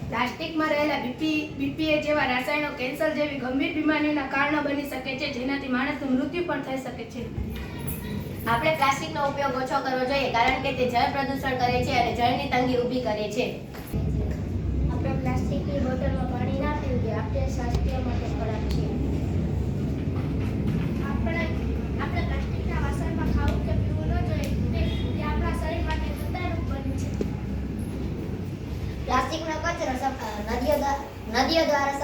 પ્લાસ્ટિકમાં રહેલા બીપીએ જેવા રસાયણો કેન્સર જેવી ગંભીર બીમારીઓના કારણ બની શકે છે, જેનાથી માણસનું મૃત્યુ પણ થઈ શકે છે. આપણે પ્લાસ્ટિકનો ઉપયોગ ઓછો કરવો જોઈએ, કારણ કે તે જળ પ્રદૂષણ કરે છે અને જળની તંગી ઊભી કરે છે. આપણે પ્લાસ્ટિકની બોટલમાં પાણી ના પીવું જોઈએ, આપણે સ્વાસ્થ્ય માટે ખરાબ છે. આપણે પ્લાસ્ટિકના વાસણમાં ખાવું કે પીવું ન જોઈએ, તે આપણા શરીર માટે ખતરારૂપ બને છે. પ્લાસ્ટિકનો કચરો નદીઓ દ્વારા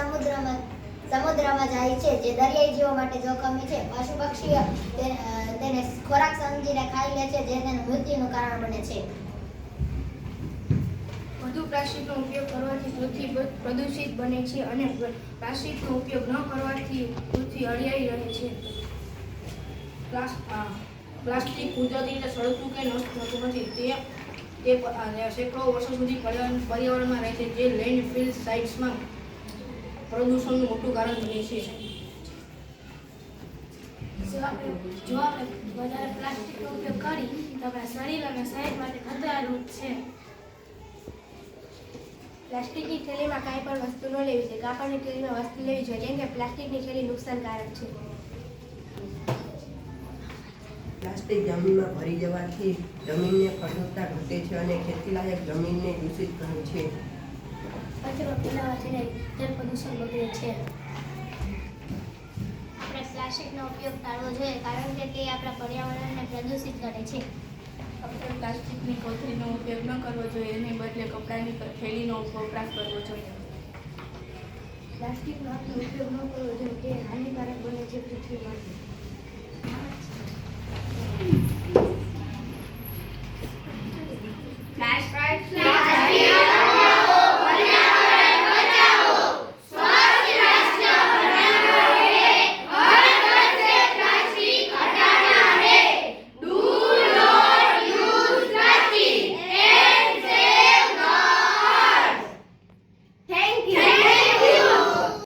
સમુદ્રમાં જાય છે, જે દરિયાઈ જીવો માટે જોખમી છે. પશુ પક્ષીઓ તેને ખોરાક સમજીને ખાઈ લે છે, જે તેનું મૃત્યુનું કારણ બને છે. વધુ પ્લાસ્ટિકનો ઉપયોગ કરવાથી પૃથ્વી પ્રદૂષિત બને છે અને પ્લાસ્ટિકનો ઉપયોગ ન કરવાથી પૃથ્વી હરિયાળી રહે છે. પ્લાસ્ટિક કુદરતી રીતે સળગતું કે નષ્ટ થતું નથી. તે સેંકડો વર્ષો સુધી પર્યાવરણમાં રહે છે, જે લેન્ડફિલ સાઇટ્સમાં પ્રદૂષણનું મોટું કારણ બને છે. જો આપણે વધારે પ્લાસ્ટિકનો ઉપયોગ કરી તો આપણા શરીર અને સેહત માટે ખતરારૂપ છે. પ્લાસ્ટિકની થેલીમાં કાંઈ પણ વસ્તુ ન લેવી જોઈએ, કાપડની થેલીમાં વસ્તુ લેવી જોઈએ, કેમ કે પ્લાસ્ટિકની થેલી નુકસાનકારક છે. પ્લાસ્ટિક જમીનમાં ભરી જવાથી જમીનની ફળદ્રુપતા ઘટે છે અને ખેતીલાયક જમીનને દૂષિત કરે છે. કચરો ફેલાવાથી જળ પ્રદૂષણ બગડે છે. આપણે પ્લાસ્ટિકનો ઉપયોગ ટાળવો જોઈએ, કારણ કે તે આપણા પર્યાવરણને પ્રદૂષિત કરે છે. આપણે પ્લાસ્ટિકની કોથળીનો ઉપયોગ ન કરવો જોઈએ, એને બદલે કપડાની થેલીનો વપરાશ કરવો જોઈએ. પ્લાસ્ટિકનો આપણે ઉપયોગ ન કરવો જોઈએ, તે હાનિકારક બને છે પૃથ્વી માટે.